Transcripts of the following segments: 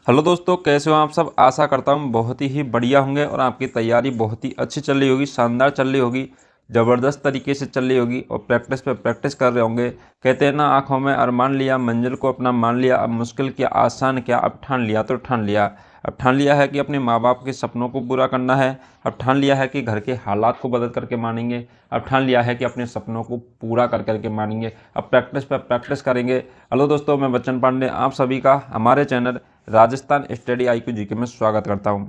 Hello दोस्तों, कैसे हो आप सब। आशा करता हूँ बहुत ही बढ़िया होंगे और आपकी तैयारी बहुत ही अच्छी चल रही होगी, शानदार चल रही होगी, ज़बरदस्त तरीके से चल रही होगी और प्रैक्टिस पे प्रैक्टिस कर रहे होंगे। कहते हैं ना, आंखों में अरमान लिया, मंजिल को अपना मान लिया, अब मुश्किल क्या आसान क्या, अब ठान लिया तो ठान लिया। अब ठान लिया है कि अपने माँ बाप के सपनों को पूरा करना है। अब ठान लिया है कि घर के हालात को बदल करके मानेंगे। अब ठान लिया है कि अपने सपनों को पूरा कर करके मानेंगे। अब प्रैक्टिस पर प्रैक्टिस करेंगे। हेलो दोस्तों, मैं बच्चन पांडे आप सभी का हमारे channel Rajasthan study IQ GK में स्वागत करता हूं।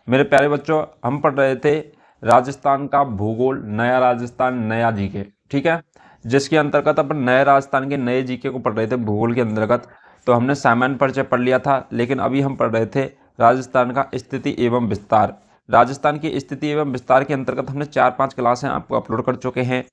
मेरे प्यारे बच्चों, हम पढ़ रहे थे राजस्थान का भूगोल, नया राजस्थान नया जीके, ठीक है। जिसके अंतर्गत अपन नए राजस्थान के नए जीके को पढ़ रहे थे भूगोल के अंतर्गत। तो हमने सामान्य परिचय पढ़ लिया था, लेकिन अभी हम पढ़ रहे थे राजस्थान का स्थिति एवं विस्तार। राजस्थान की स्थिति एवं विस्तार के अंतर्गत हमने 4-5 क्लासें आपको अपलोड कर चुके हैं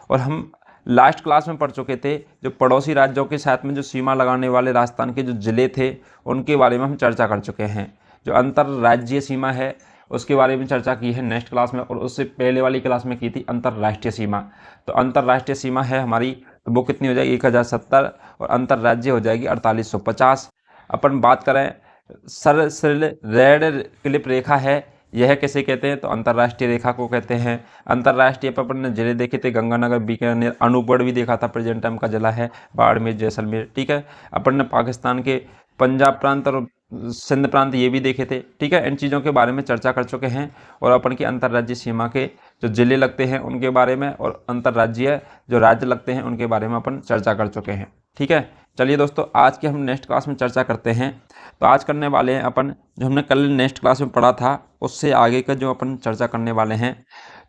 और हम लास्ट क्लास में पढ़ चुके थे जो पड़ोसी राज्यों के साथ में जो सीमा लगाने वाले राजस्थान के जो ज़िले थे उनके बारे में हम चर्चा कर चुके हैं। जो अंतर्राज्यीय सीमा है उसके बारे में चर्चा की है नेक्स्ट क्लास में, और उससे पहले वाली क्लास में की थी अंतर्राष्ट्रीय सीमा। तो अंतर्राष्ट्रीय सीमा है हमारी, तो वो कितनी हो जाएगी 1070, और अंतर्राज्यीय हो जाएगी 4850। अपन बात करें सरल रेड क्लिप रेखा है, यह किसे कहते हैं, तो अंतर्राष्ट्रीय रेखा को कहते हैं। अंतर्राष्ट्रीय पर अपन ने जिले देखे थे, गंगानगर, बीकानेर, अनूपगढ़ भी देखा था, प्रेजेंट टाइम का जिला है बाड़मेर, जैसलमेर, ठीक है। अपन ने पाकिस्तान के पंजाब प्रांत और सिंध प्रांत ये भी देखे थे, ठीक है। इन चीज़ों के बारे में चर्चा कर चुके हैं और अपन की अंतर्राज्यीय सीमा के जो जिले लगते हैं उनके बारे में और अंतर्राज्यीय जो राज्य लगते हैं उनके बारे में अपन चर्चा कर चुके हैं, ठीक है। चलिए दोस्तों, आज के हम नेक्स्ट क्लास में चर्चा करते हैं। तो आज करने वाले हैं अपन जो हमने कल नेक्स्ट क्लास में पढ़ा था उससे आगे का जो अपन चर्चा करने वाले हैं।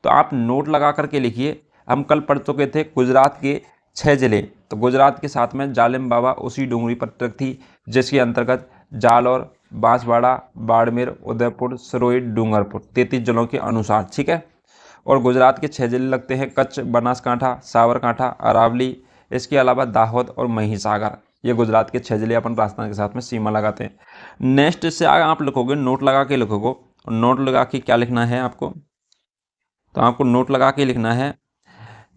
तो आप नोट लगा करके लिखिए। हम कल पढ़ चुके थे गुजरात के 6 ज़िले। तो गुजरात के साथ में जालिम बाबा उसी डूंगरी पर थी, जिसके अंतर्गत जालौर, बांसवाड़ा, बाड़मेर, उदयपुर, सिरोही, डूंगरपुर 33 जिलों के अनुसार, ठीक है। और गुजरात के 6 जिले लगते हैं कच्छ, बनासकांठा, साबरकांठा, अरावली, इसके अलावा दाहोद और महिसागर। ये गुजरात के 6 जिले अपन राजस्थान के साथ में सीमा लगाते हैं। नेक्स्ट से आगे आप लिखोगे, नोट लगा के लिखोगे, और नोट लगा के क्या लिखना है आपको, तो आपको नोट लगा के लिखना है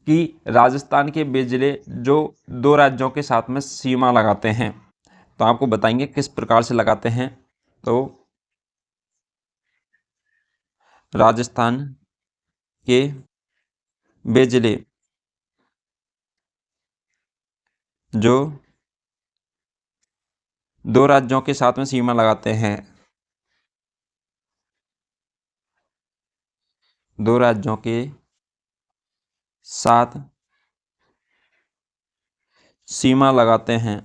कि राजस्थान के वे जिले जो 2 राज्यों के साथ में सीमा लगाते हैं, तो आपको बताएंगे किस प्रकार से लगाते हैं। तो राजस्थान के वे जिले जो 2 राज्यों के साथ में सीमा लगाते हैं, 2 राज्यों के साथ सीमा लगाते हैं।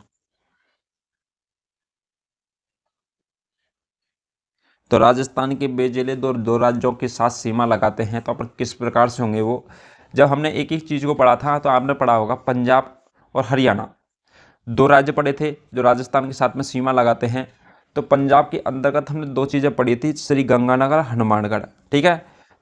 तो राजस्थान के वे जिले दो राज्यों के साथ सीमा लगाते हैं, तो अपन किस प्रकार से होंगे वो। जब हमने एक एक चीज़ को पढ़ा था तो आपने पढ़ा होगा पंजाब और हरियाणा 2 राज्य पढ़े थे जो राजस्थान के साथ में सीमा लगाते हैं। तो पंजाब के अंतर्गत हमने 2 चीज़ें पढ़ी थी, श्री गंगानगर, हनुमानगढ़, ठीक है।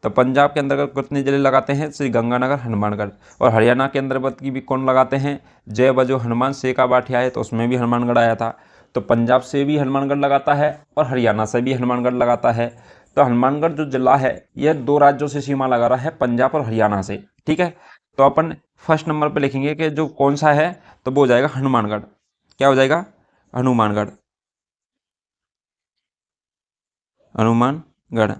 तो पंजाब के अंतर्गत कितने जिले लगाते हैं, श्री गंगानगर, हनुमानगढ़। और हरियाणा के अंतर्गत की भी कौन लगाते हैं, जय बजो हनुमान सेका बाठिया है, तो उसमें भी हनुमानगढ़ आया था। तो पंजाब से भी हनुमानगढ़ लगाता है और हरियाणा से भी हनुमानगढ़ लगाता है। तो हनुमानगढ़ जो जिला है यह 2 राज्यों से सीमा लगा रहा है, पंजाब और हरियाणा से, ठीक है। तो अपन फर्स्ट नंबर पे लिखेंगे कि जो कौन सा है, तो वो हो जाएगा हनुमानगढ़। क्या हो जाएगा, हनुमानगढ़। हनुमानगढ़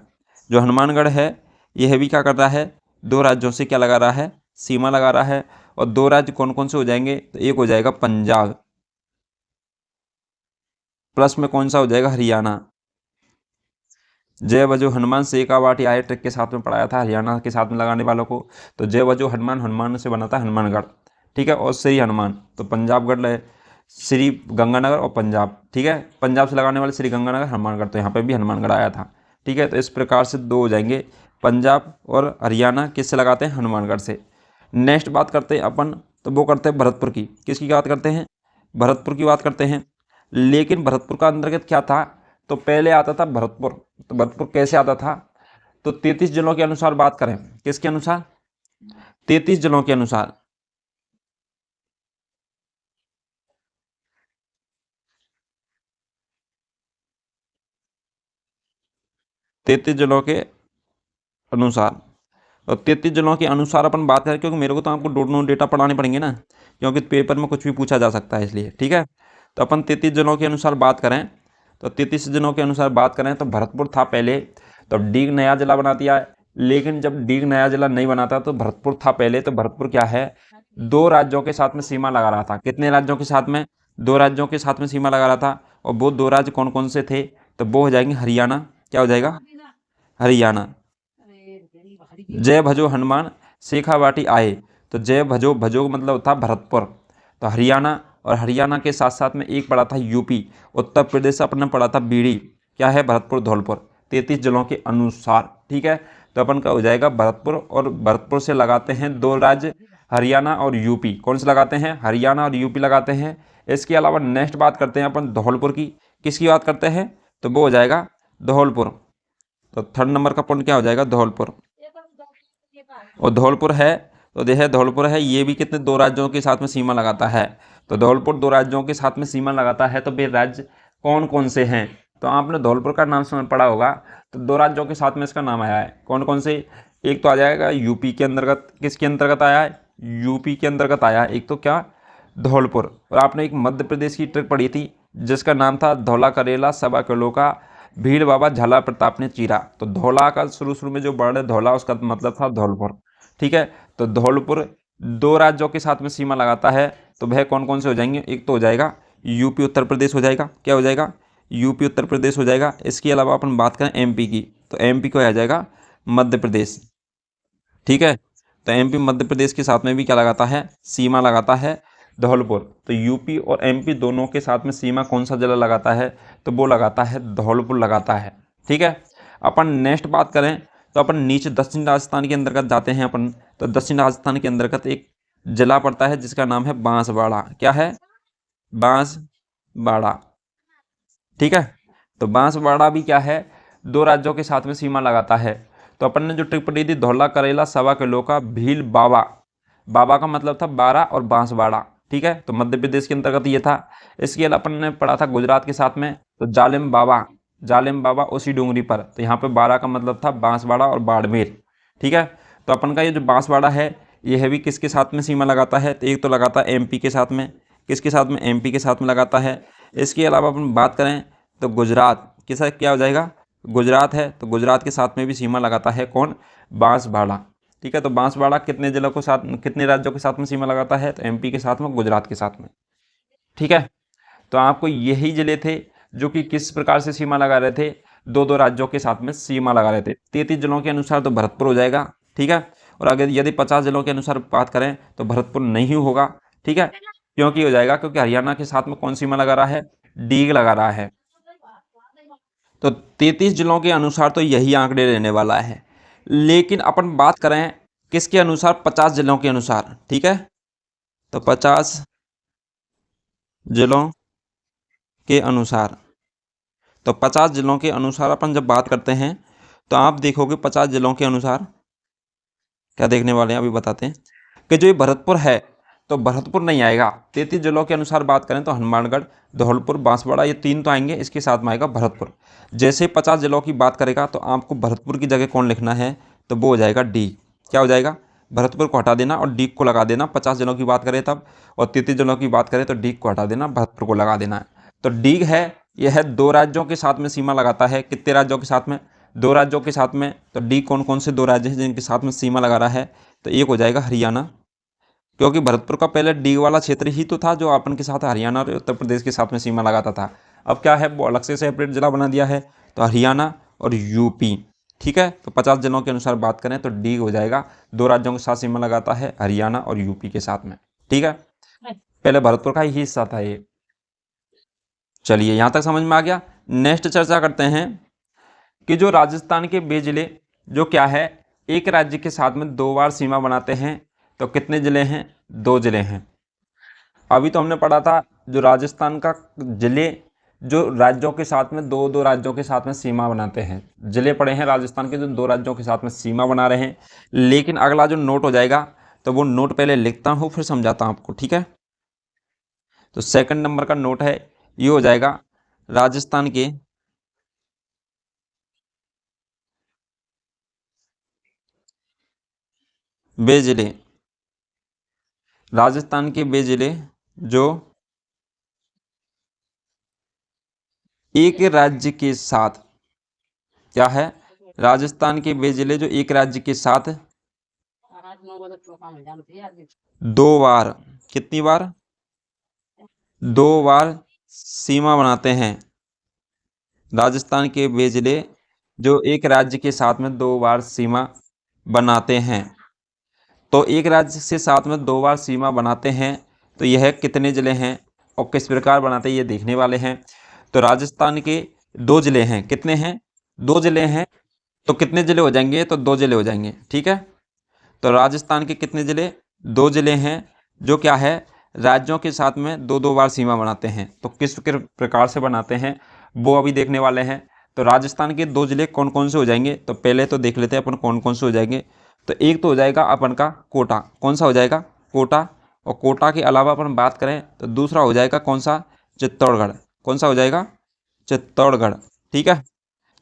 जो हनुमानगढ़ है यह भी क्या कर रहा है, 2 राज्यों से क्या लगा रहा है, सीमा लगा रहा है। और 2 राज्य कौन कौन से हो जाएंगे, तो एक हो जाएगा पंजाब, प्लस में कौन सा हो जाएगा, हरियाणा। जय बजो हनुमान से एक आवाट आए ट्रिक के साथ में पढ़ाया था हरियाणा के साथ में लगाने वालों को। तो जय बजो हनुमान, हनुमान से बना था हनुमानगढ़, ठीक है। और श्री हनुमान तो पंजाबगढ़ है, श्री गंगानगर और पंजाब, ठीक है। पंजाब से लगाने वाले श्री गंगानगर, हनुमानगढ़, तो यहाँ पे भी हनुमानगढ़ आया था, ठीक है। तो इस प्रकार से 2 हो जाएंगे, पंजाब और हरियाणा किससे लगाते हैं, हनुमानगढ़ से। नेक्स्ट बात करते हैं अपन, तो वो करते हैं भरतपुर की। किसकी बात करते हैं, भरतपुर की बात करते हैं। लेकिन भरतपुर का अंतर्गत क्या था, तो पहले आता था भरतपुर। तो भरतपुर कैसे आता था, तो 33 जिलों के अनुसार बात करें, किसके अनुसार, 33 जिलों के अनुसार। तैतीस जिलों के अनुसार। और 33 जिलों के अनुसार अपन बात करें, क्योंकि मेरे को तो आपको दोनों डेटा पढ़ाने पड़ेंगे ना, क्योंकि पेपर में कुछ भी पूछा जा सकता है इसलिए, ठीक है। तो अपन 33 जिलों के अनुसार बात करें तो 33 जिलों के अनुसार बात करें तो भरतपुर था पहले, तो डीग नया जिला बना दिया है। लेकिन जब डीग नया जिला नहीं बनाता तो भरतपुर था पहले, तो भरतपुर क्या है, 2 राज्यों के साथ में सीमा लगा रहा था। कितने राज्यों के साथ में, 2 राज्यों के साथ में सीमा लगा रहा था। और वो 2 राज्य कौन कौन से थे, तो वो हो जाएंगे हरियाणा, क्या हो जाएगा, हरियाणा। जय भजो हनुमान शेखावाटी आए, तो जय भजो, भजो मतलब था भरतपुर, तो हरियाणा। और हरियाणा के साथ साथ में एक पड़ा था यूपी, उत्तर प्रदेश अपने पड़ा था बीड़ी, क्या है, भरतपुर धौलपुर, 33 जिलों के अनुसार। ठीक है, तो अपन का हो जाएगा भरतपुर, और भरतपुर से लगाते हैं 2 राज्य, हरियाणा और यूपी। कौन से लगाते हैं, हरियाणा और यूपी लगाते हैं। इसके अलावा नेक्स्ट बात करते हैं अपन धौलपुर की। किसकी बात करते हैं, तो वो हो जाएगा धौलपुर। तो थर्ड नंबर का पॉइंट क्या हो जाएगा, धौलपुर। और धौलपुर है, तो देखिए धौलपुर है, ये भी कितने, 2 राज्यों के साथ में सीमा लगाता है। तो धौलपुर 2 राज्यों के साथ में सीमा लगाता है, तो वे राज्य कौन कौन से हैं, तो आपने धौलपुर का नाम समझ पड़ा होगा। तो 2 राज्यों के साथ में इसका नाम आया है, कौन कौन से, एक तो आ जाएगा यूपी के अंतर्गत, किसके अंतर्गत आया है, यूपी के अंतर्गत आया है, एक तो क्या, धौलपुर। और आपने एक मध्य प्रदेश की ट्रिक पढ़ी थी जिसका नाम था धौला करेला सवा किलो का भीड़ बाबा झाला प्रताप ने चीरा। तो धौला का शुरू में जो वर्ड है धौला, उसका मतलब था धौलपुर। ठीक है, तो धौलपुर 2 राज्यों के साथ में सीमा लगाता है, तो वह कौन कौन से हो जाएंगे, एक तो हो जाएगा यूपी उत्तर प्रदेश हो जाएगा, क्या हो जाएगा, यूपी उत्तर प्रदेश हो जाएगा। इसके अलावा अपन बात करें एमपी की, तो एमपी को आ जाएगा मध्य प्रदेश। ठीक है, तो एमपी मध्य प्रदेश के साथ में भी क्या लगाता है, सीमा लगाता है धौलपुर। तो यूपी और एमपी दोनों के साथ में सीमा कौन सा जिला लगाता है, तो वो लगाता है धौलपुर लगाता है। ठीक है, अपन नेक्स्ट बात करें तो अपन नीचे दक्षिण राजस्थान के अंतर्गत जाते हैं अपन। तो दक्षिण राजस्थान के अंतर्गत एक जिला पड़ता है जिसका नाम है बांसवाड़ा, क्या है, बांसवाड़ा। ठीक है, तो बांसवाड़ा भी क्या है, 2 राज्यों के साथ में सीमा लगाता है। तो अपन ने जो ट्रिक पढ़ी थी धौला करेला सवा किलो का भील बाबा, बाबा का मतलब था 12 और बांसवाड़ा। ठीक है, तो मध्य प्रदेश के अंतर्गत ये था। इसके अलावा अपन ने पढ़ा था गुजरात के साथ में, तो जालिम बाबा, जालिम बाबा उसी डूंगरी पर, तो यहाँ पे 12 का मतलब था बांसवाड़ा और बाड़मेर। ठीक है, तो अपन का ये जो बांसवाड़ा है यह भी किसके साथ में सीमा लगाता है, तो एक तो लगाता है एमपी के साथ में, किसके साथ में, एमपी के साथ में लगाता है। इसके अलावा अपन बात करें तो गुजरात के साथ क्या हो जाएगा, गुजरात है, तो गुजरात के साथ में भी सीमा लगाता है कौन, बांसवाड़ा। ठीक है, तो बांसवाड़ा कितने जिलों के साथ, कितने राज्यों के साथ में सीमा लगाता है, तो एमपी के साथ में, गुजरात के साथ में। ठीक है, तो आपको यही जिले थे जो कि किस प्रकार से सीमा लगा रहे थे, 2 राज्यों के साथ में सीमा लगा रहे थे। 33 जिलों के अनुसार तो भरतपुर हो जाएगा। ठीक है, और अगर यदि 50 जिलों के अनुसार बात करें तो भरतपुर नहीं होगा। ठीक है, क्योंकि हो जाएगा, क्योंकि हरियाणा के साथ में कौन सीमा लगा रहा है, डीग लगा रहा है। तो 33 जिलों के अनुसार तो यही आंकड़े रहने वाला है। लेकिन अपन बात करें किसके अनुसार, 50 जिलों के अनुसार। ठीक है, तो 50 जिलों के अनुसार, तो 50 जिलों के अनुसार अपन जब बात करते हैं तो आप देखोगे 50 जिलों के अनुसार क्या देखने वाले हैं, अभी बताते हैं कि जो ये भरतपुर है तो भरतपुर नहीं आएगा। 33 जिलों के अनुसार बात करें तो हनुमानगढ़, धौलपुर, बांसवाड़ा, ये 3 तो आएंगे, इसके साथ में आएगा भरतपुर। जैसे ही 50 जिलों की बात करेगा तो आपको भरतपुर की जगह कौन लिखना है, तो वो हो जाएगा डी, क्या हो जाएगा, भरतपुर को हटा देना और डी को लगा देना। 50 जिलों की बात करें तब, और 33 जिलों की बात करें तो डी को हटा देना, भरतपुर को लगा देना है। तो डी है, यह 2 राज्यों के साथ में सीमा लगाता है। कितने राज्यों के साथ में, 2 राज्यों के साथ में। तो डी कौन कौन से 2 राज्य हैं जिनके साथ में सीमा लगा रहा है, तो एक हो जाएगा हरियाणा, क्योंकि भरतपुर का पहले डी वाला क्षेत्र ही तो था जो अपन के साथ हरियाणा और उत्तर प्रदेश के साथ में सीमा लगाता था। अब क्या है, वो अलग से सेपरेट जिला बना दिया है, तो हरियाणा और यूपी। ठीक है, तो 50 जिलों के अनुसार बात करें तो डी हो जाएगा, 2 राज्यों के साथ सीमा लगाता है, हरियाणा और यूपी के साथ में। ठीक है, पहले भरतपुर का ही हिस्सा था ये। चलिए यहाँ तक समझ में आ गया। नेक्स्ट चर्चा करते हैं कि जो राजस्थान के वे जिले जो क्या है, एक राज्य के साथ में 2 बार सीमा बनाते हैं, तो कितने जिले हैं, 2 जिले हैं। अभी तो हमने पढ़ा था जो राजस्थान का जिले जो राज्यों के साथ में 2 राज्यों के साथ में सीमा बनाते हैं, जिले पड़े हैं राजस्थान के जो 2 राज्यों के साथ में सीमा बना रहे हैं। लेकिन अगला जो नोट हो जाएगा तो वो नोट पहले लिखता हूँ फिर समझाता हूँ आपको। ठीक है, तो सेकंड नंबर का नोट है, ये हो जाएगा राजस्थान के वे जिले, राजस्थान के वे जिले जो एक राज्य के साथ, क्या है, राजस्थान के वे जिले जो एक राज्य के साथ 2 बार, कितनी बार, 2 बार सीमा बनाते हैं। राजस्थान के वे जिले जो एक राज्य के साथ में 2 बार सीमा बनाते हैं। तो एक राज्य से साथ में 2 बार सीमा बनाते हैं, तो यह कितने जिले हैं और किस प्रकार बनाते हैं ये देखने वाले हैं। तो राजस्थान के 2 जिले हैं, कितने हैं, 2 जिले हैं। तो कितने जिले हो जाएंगे, तो 2 जिले हो जाएंगे, ठीक है। तो राजस्थान के कितने जिले, 2 जिले हैं, जो क्या है, राज्यों के साथ में 2-2 बार सीमा बनाते हैं। तो किस प्रकार से बनाते हैं वो अभी देखने वाले हैं। तो राजस्थान के 2 जिले कौन कौन से हो जाएंगे, तो पहले तो देख लेते हैं अपन कौन कौन से हो जाएंगे। तो एक तो हो जाएगा अपन का कोटा, कौन सा हो जाएगा, कोटा। और कोटा के अलावा अपन बात करें तो दूसरा हो जाएगा कौन सा, चित्तौड़गढ़। कौन सा हो जाएगा, चित्तौड़गढ़, ठीक है।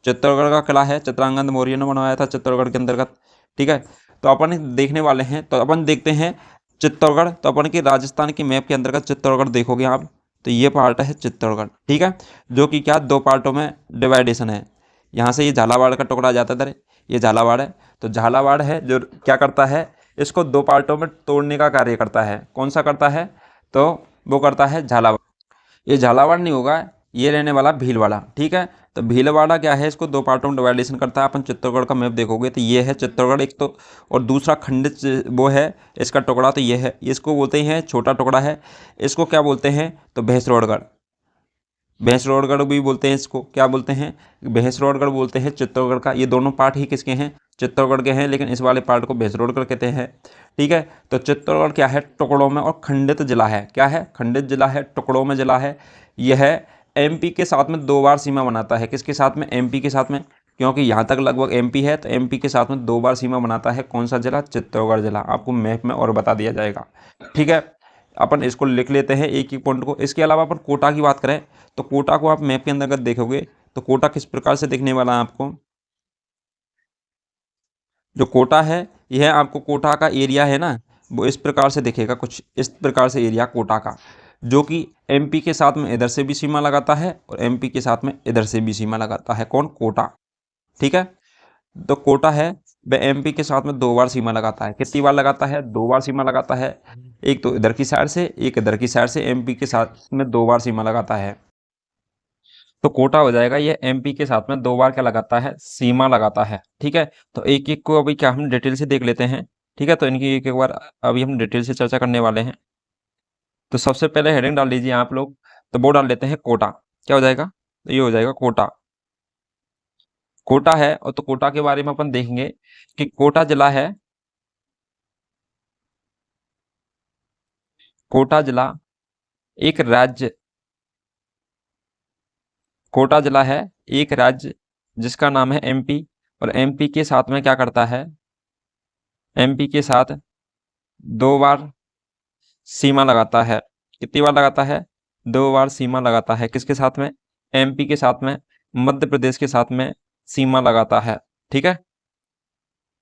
चित्तौड़गढ़ का किला है, चित्रांगद मौर्य ने बनवाया था चित्तौड़गढ़ के अंतर्गत, ठीक है। तो अपन देखने वाले हैं, तो अपन देखते हैं चित्तौड़गढ़। तो अपन के राजस्थान के मैप के अंतर्गत चित्तौड़गढ़ देखोगे आप, तो ये पार्ट है चित्तौड़गढ़, ठीक है, जो कि क्या 2 पार्टों में डिवाइडेशन है। यहाँ से ये झालावाड़ का टुकड़ा जाता है, ये झालावाड़ है। तो झालावाड़ है जो क्या करता है, इसको 2 पार्टों में तोड़ने का कार्य करता है। कौन सा करता है, तो वो करता है झालावाड़। ये झालावाड़ नहीं होगा, ये रहने वाला भीलवाड़ा, ठीक है। तो भीलवाड़ा क्या है, इसको 2 पार्टों में डिवाइडेशन करता है। अपन चित्तौड़गढ़ का मैप देखोगे तो ये है चित्तौड़गढ़ एक तो, और दूसरा खंडित वो है इसका टुकड़ा, तो ये है, इसको बोलते हैं छोटा टुकड़ा है। इसको क्या बोलते हैं, तो भैंसरोड़गढ़, भैंसरोड़गढ़ भी बोलते हैं इसको, क्या बोलते हैं, भैंसरोड़गढ़ बोलते हैं चित्तौड़गढ़ का। ये दोनों पार्ट ही किसके हैं, चित्तौड़गढ़ के हैं, लेकिन इस वाले पार्ट को भैंसरोड़गढ़ कहते हैं, ठीक है। तो चित्तौड़गढ़ क्या है, टुकड़ों में और खंडित जिला है, क्या है, खंडित जिला है, टुकड़ों में जिला है। यह एमपी के साथ में 2 बार सीमा बनाता है, किसके साथ में, एमपी के साथ में, क्योंकि यहाँ तक लगभग एमपी है, तो एमपी के साथ में 2 बार सीमा बनाता है। कौन सा जिला, चित्तौड़गढ़ जिला, आपको मैप में और बता दिया जाएगा, ठीक है। अपन इसको लिख लेते हैं एक एक पॉइंट को। इसके अलावा अपन कोटा की बात करें तो कोटा को आप मैप के अंतर्गत देखोगे तो कोटा किस प्रकार से दिखने वाला है आपको, जो कोटा है यह आपको कोटा का एरिया है ना, वो इस प्रकार से दिखेगा, कुछ इस प्रकार से एरिया कोटा का, जो कि एमपी के साथ में इधर से भी सीमा लगाता है और एमपी के साथ में इधर से भी सीमा लगाता है। कौन, कोटा, ठीक है। तो कोटा है वह एमपी के साथ में 2 बार सीमा लगाता है। कितनी बार लगाता है, 2 बार सीमा लगाता है। एक तो इधर की साइड से, एक इधर की साइड से, एमपी के साथ में 2 बार सीमा लगाता है। तो कोटा हो जाएगा, ये एमपी के साथ में 2 बार क्या लगाता है, सीमा लगाता है, ठीक है। तो एक एक को अभी क्या हम डिटेल से देख लेते हैं, ठीक है। तो इनकी एक एक बार अभी हम डिटेल से चर्चा करने वाले हैं। तो सबसे पहले हेडिंग डाल लीजिए आप लोग, तो वो डाल लेते हैं कोटा, क्या हो जाएगा, तो ये हो जाएगा कोटा। कोटा है, और तो कोटा के बारे में अपन देखेंगे कि कोटा जिला है, कोटा जिला एक राज्य, कोटा जिला है एक राज्य जिसका नाम है एमपी, और एमपी के साथ में क्या करता है, एमपी के साथ 2 बार सीमा लगाता है। कितनी बार लगाता है, 2 बार सीमा लगाता है। किसके साथ में, एमपी के साथ में, मध्य प्रदेश के साथ में सीमा लगाता है, ठीक है।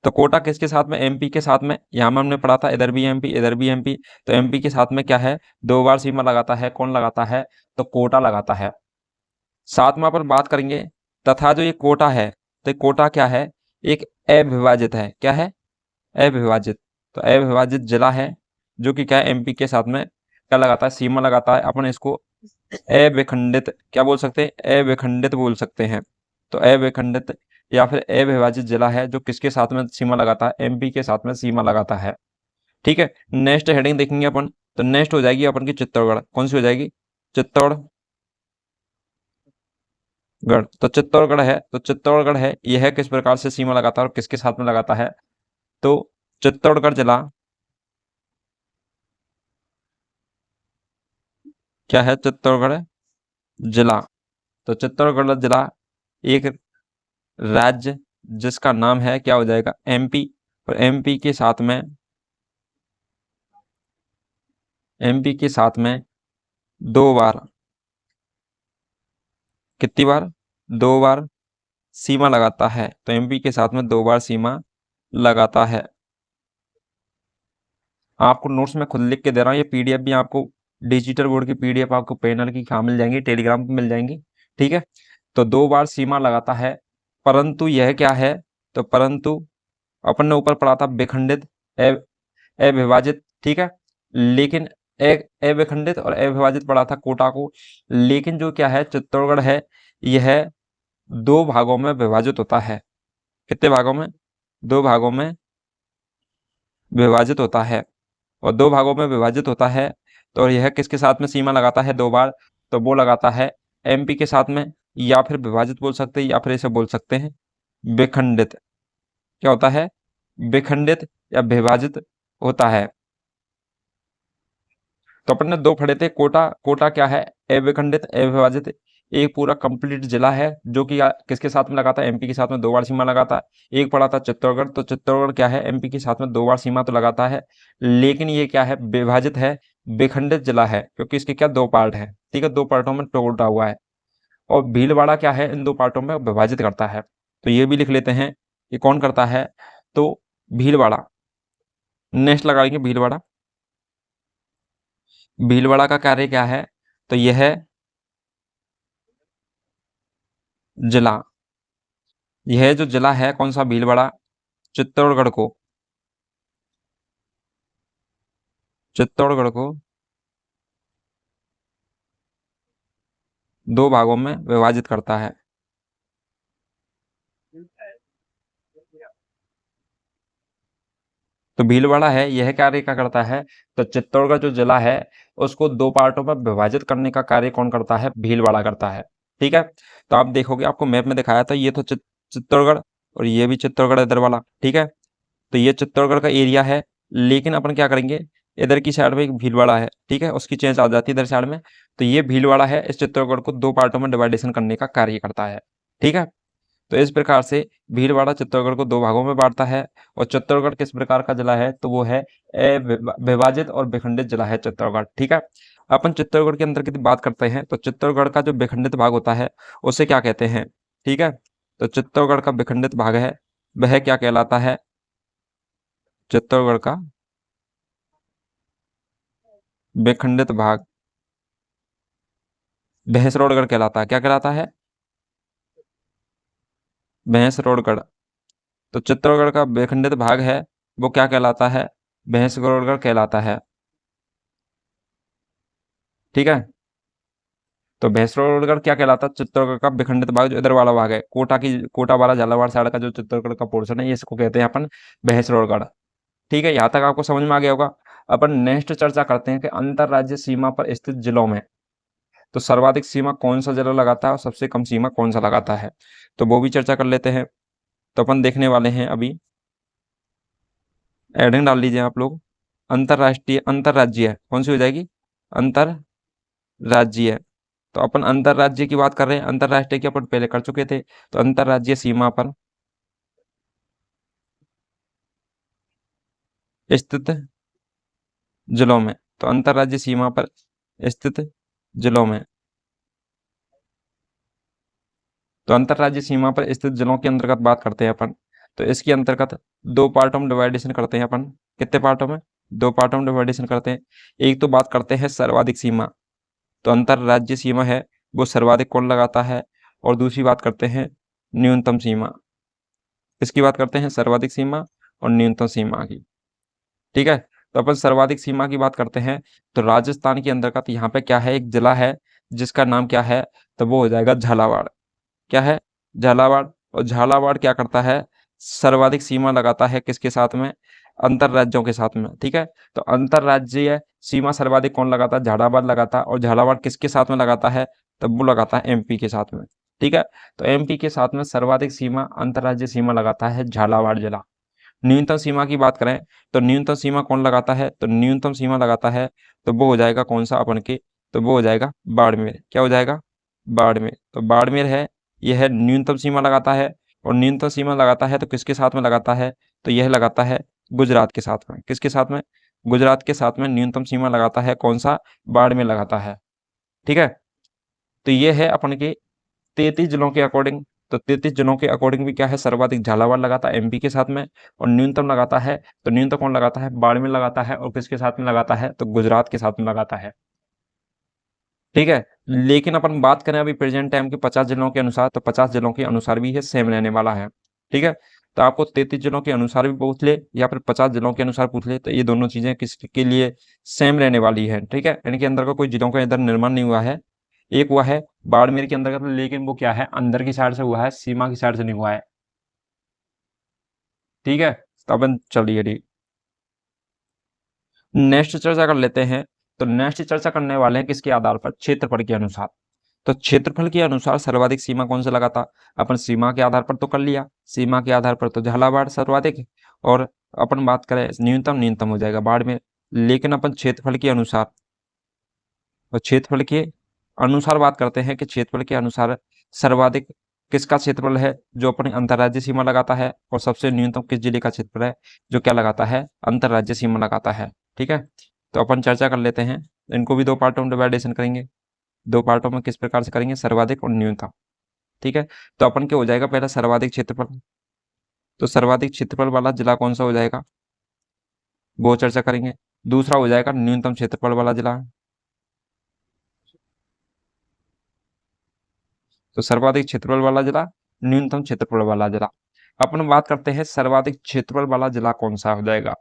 तो कोटा किसके साथ में, एमपी के साथ में, यहाँ में हमने पढ़ा था इधर भी एमपी इधर भी एमपी, तो एमपी के साथ में क्या है, 2 बार सीमा लगाता है। कौन लगाता है, तो कोटा लगाता है। साथ में अपन बात करेंगे तथा जो ये कोटा है, तो ये कोटा क्या है, एक अविभाजित है, क्या है, अविभाजित। तो अविभाजित जिला है जो कि क्या है, एमपी के साथ में क्या लगाता है, सीमा लगाता है। अपन इसको अविखंडित क्या बोल सकते हैं, अविखंडित बोल सकते हैं। तो अविखंडित या फिर अविभाजित जिला है जो किसके साथ में सीमा लगाता है, एमपी के साथ में सीमा लगाता है, ठीक है। नेक्स्ट हेडिंग देखेंगे अपन, तो नेक्स्ट हो जाएगी अपन की चित्तौड़गढ़। कौन सी हो जाएगी, चित्तौड़गढ़। तो चित्तौड़गढ़ है, तो चित्तौड़गढ़ है यह किस प्रकार से सीमा लगाता है और किसके साथ में लगाता है, तो चित्तौड़गढ़ जिला क्या है, चित्तौड़गढ़ जिला। तो चित्तौड़गढ़ जिला एक राज्य जिसका नाम है, क्या हो जाएगा, एमपी, और एमपी के साथ में, एमपी के साथ में 2 बार, कितनी बार, 2 बार सीमा लगाता है। तो एमपी के साथ में 2 बार सीमा लगाता है। आपको नोट्स में खुद लिख के दे रहा हूँ, ये पीडीएफ भी आपको डिजिटल बोर्ड की पीडीएफ आपको पैनल की कहाँ मिल जाएंगी, टेलीग्राम पे मिल जाएंगी, ठीक है। तो 2 बार सीमा लगाता है, परंतु यह क्या है, तो परंतु अपन ने ऊपर पढ़ा था विखंडित, अविभाजित, ठीक है। लेकिन अविखंडित और अविभाजित पढ़ा था कोटा को। लेकिन जो क्या है चित्तौड़गढ़ है, यह 2 भागों में विभाजित होता है। कितने भागों में? 2 भागों में विभाजित होता है। और 2 भागों में विभाजित होता है, तो यह किसके साथ में सीमा लगाता है 2 बार? तो वो लगाता है एमपी के साथ में, या फिर विभाजित बोल सकते हैं, या फिर इसे बोल सकते हैं विखंडित। क्या होता है? विखंडित या विभाजित होता है। तो अपन ने 2 पढ़े थे। कोटा, कोटा क्या है? अविखंडित अविभाजित, एक पूरा कंप्लीट जिला है जो कि किसके साथ में लगाता है? एमपी के साथ में 2 बार सीमा लगाता है। एक पढ़ा था चित्तौड़गढ़, तो चित्तौड़गढ़ क्या है? एमपी के साथ में 2 बार सीमा तो लगाता है, लेकिन ये क्या है? विभाजित है, विखंडित जिला है, क्योंकि इसके क्या 2 पार्ट है, ठीक है, 2 पार्टों में टूटा हुआ है। और भीलवाड़ा क्या है? इन 2 पार्टों में विभाजित करता है। तो ये भी लिख लेते हैं, ये कौन करता है? तो भीलवाड़ा। नेक्स्ट लगाएंगे भीलवाड़ा। भीलवाड़ा का कार्य क्या है? तो यह जिला, यह जो जिला है कौन सा? भीलवाड़ा, चित्तौड़गढ़ को, चित्तौड़गढ़ को 2 भागों में विभाजित करता है। तो भीलवाड़ा है, यह कार्य क्या करता है? तो चित्तौड़गढ़ जो जिला है उसको 2 पार्टों में विभाजित करने का कार्य कौन करता है? भीलवाड़ा करता है, ठीक है। तो आप देखोगे, आपको मैप में दिखाया था, ये तो चित्तौड़गढ़, और ये भी चित्तौड़गढ़ इधर वाला, ठीक है। तो ये चित्तौड़गढ़ का एरिया है, लेकिन अपन क्या करेंगे, इधर की साइड में एक भीलवाड़ा है, ठीक है, उसकी चेंज आ जाती है इधर साइड में। तो ये भीलवाड़ा है, इस चित्तौड़गढ़ को 2 पार्टों में डिवाइडेशन करने का कार्य करता है, ठीक है। तो इस प्रकार से भीलवाड़ा चित्तौड़गढ़ को 2 भागों में बांटता है। और चित्तौड़गढ़ किस प्रकार का जिला है? तो वो है विभाजित और विखंडित जिला है चित्तौड़गढ़, ठीक है। अपन चित्तौड़गढ़ के अंदर की बात करते हैं, तो चित्तौड़गढ़ का जो विखंडित भाग होता है उसे क्या कहते हैं? ठीक है। तो चित्तौड़गढ़ का विखंडित भाग है, वह क्या कहलाता है? चित्तौड़गढ़ का विखंडित भाग भैंसरोड़गढ़ कहलाता है। क्या कहलाता है? भैंसरोड़गढ़। तो चित्तौड़गढ़ का विखंडित भाग है, वो क्या कहलाता है? भैंसरोड़गढ़ कहलाता है, ठीक है। तो भैंसरोड़गढ़ क्या कहलाता है? चित्तौड़गढ़ का विखंडित भाग, जो इधर वाला भाग है, कोटा वाला झालावाड़ साइड का जो चित्तौड़गढ़ का पोर्शन है, ये इसको कहते हैं अपन भैंसरोड़गढ़, ठीक है। यहाँ तक आपको समझ में आ गया होगा। अपन नेक्स्ट चर्चा करते हैं कि अंतरराज्यीय सीमा पर स्थित जिलों में तो सर्वाधिक सीमा कौन सा जिला लगाता है और सबसे कम सीमा कौन सा लगाता है, तो वो भी चर्चा कर लेते हैं। तो अपन देखने वाले हैं अभी, एडिंग डाल लीजिए आप लोग। अंतरराष्ट्रीय, अंतरराज्यीय कौन सी हो जाएगी? अंतरराज्यीय। तो अपन अंतरराज्य की बात कर रहे हैं, अंतरराष्ट्रीय की अपन पहले कर चुके थे। तो अंतरराज्यीय सीमा पर स्थित जिलों में, तो अंतरराज्यीय सीमा पर स्थित जिलों में, तो अंतरराज्यीय सीमा पर स्थित जिलों के अंतर्गत बात करते हैं अपन। तो इसके अंतर्गत 2 पार्टों में डिवाइडेशन करते हैं अपन। कितने पार्टों में? 2 पार्टों में डिवाइडेशन करते हैं। एक तो बात करते हैं सर्वाधिक सीमा, तो अंतरराज्यीय सीमा है वो सर्वाधिक कौन लगाता है? और दूसरी बात करते हैं न्यूनतम सीमा। इसकी बात करते हैं सर्वाधिक सीमा और न्यूनतम सीमा की, ठीक है। तो अपन सर्वाधिक सीमा की बात करते हैं, तो राजस्थान के अंतर्गत यहाँ पे क्या है? एक जिला है जिसका नाम क्या है? तो वो हो जाएगा झालावाड़। क्या है? झालावाड़। और झालावाड़ क्या करता है? सर्वाधिक सीमा लगाता है किसके साथ में? अंतर राज्यों के साथ में, ठीक है। तो अंतरराज्यीय सीमा सर्वाधिक कौन लगाता है? झालावाड़ लगाता है। और झालावाड़ किसके साथ में लगाता है? तब वो लगाता है एमपी के साथ में, ठीक है। तो एमपी के साथ में सर्वाधिक सीमा, अंतरराज्यीय सीमा लगाता है झालावाड़ जिला। न्यूनतम सीमा की बात करें, तो न्यूनतम सीमा कौन लगाता है? तो न्यूनतम सीमा लगाता है, तो वो हो जाएगा कौन सा अपन के? तो वो हो जाएगा बाड़मेर। क्या हो जाएगा? बाड़मेर। तो बाड़मेर है, यह न्यूनतम सीमा लगाता है। और न्यूनतम सीमा लगाता है तो किसके साथ में लगाता है? तो यह लगाता है गुजरात के साथ में। किसके साथ में? गुजरात के साथ में न्यूनतम सीमा लगाता है कौन सा? बाड़मेर लगाता है, ठीक है। तो ये है अपन के 33 जिलों के अकॉर्डिंग। तो 33 जिलों के अकॉर्डिंग भी क्या है? सर्वाधिक झालावाड़ लगाता है एमपी के साथ में, और न्यूनतम लगाता है, तो न्यूनतम कौन लगाता है? बाड़मेर लगाता है। और किसके साथ में लगाता है? तो गुजरात के साथ में लगाता है। ठीक है। लेकिन अपन बात करें अभी प्रेजेंट टाइम के 50 जिलों के अनुसार, तो 50 जिलों के अनुसार भी ये सेम रहने वाला है। ठीक है। तो आपको 33 जिलों के अनुसार भी पूछ ले या फिर 50 जिलों के अनुसार पूछ ले, तो ये दोनों चीजें किसके लिए सेम रहने वाली है। ठीक है। इनके अंदर का कोई जिलों का इधर निर्माण नहीं हुआ है। एक हुआ है बाड़मेर के अंदर का, लेकिन वो क्या है, अंदर की साइड से हुआ है, सीमा की साइड से नहीं हुआ है। ठीक है। तो अपन चलिए नेक्स्ट चर्चा कर लेते हैं। तो नेक्स्ट चर्चा करने वाले हैं किसके आधार पर, क्षेत्रफल के अनुसार। तो क्षेत्रफल के अनुसार सर्वाधिक सीमा कौन सा लगा था, अपन सीमा के आधार पर तो कर लिया, सीमा के आधार पर तो झालावाड़ सर्वाधिक, और अपन बात करें न्यूनतम, न्यूनतम हो जाएगा बाड़मेर। लेकिन अपन क्षेत्रफल के अनुसार, और क्षेत्रफल के अनुसार बात करते हैं कि क्षेत्रफल के अनुसार सर्वाधिक किसका क्षेत्रफल है जो अपनी अंतर्राज्यीय सीमा लगाता है, और सबसे न्यूनतम किस जिले का क्षेत्रफल है जो क्या लगाता है, अंतर्राज्यीय सीमा लगाता है। ठीक है। तो अपन चर्चा कर लेते हैं, इनको भी दो पार्टों में डिवाइडेशन करेंगे। दो पार्टों में किस प्रकार से करेंगे, सर्वाधिक और न्यूनतम। ठीक है। तो अपन क्या हो जाएगा, पहला सर्वाधिक क्षेत्रफल, तो सर्वाधिक क्षेत्रफल वाला जिला कौन सा हो जाएगा वो चर्चा करेंगे। दूसरा हो जाएगा न्यूनतम क्षेत्रफल वाला जिला। तो सर्वाधिक क्षेत्रफल वाला जिला, न्यूनतम क्षेत्रफल वाला जिला। अपन बात करते हैं सर्वाधिक क्षेत्रफल वाला जिला कौन सा हो जाएगा।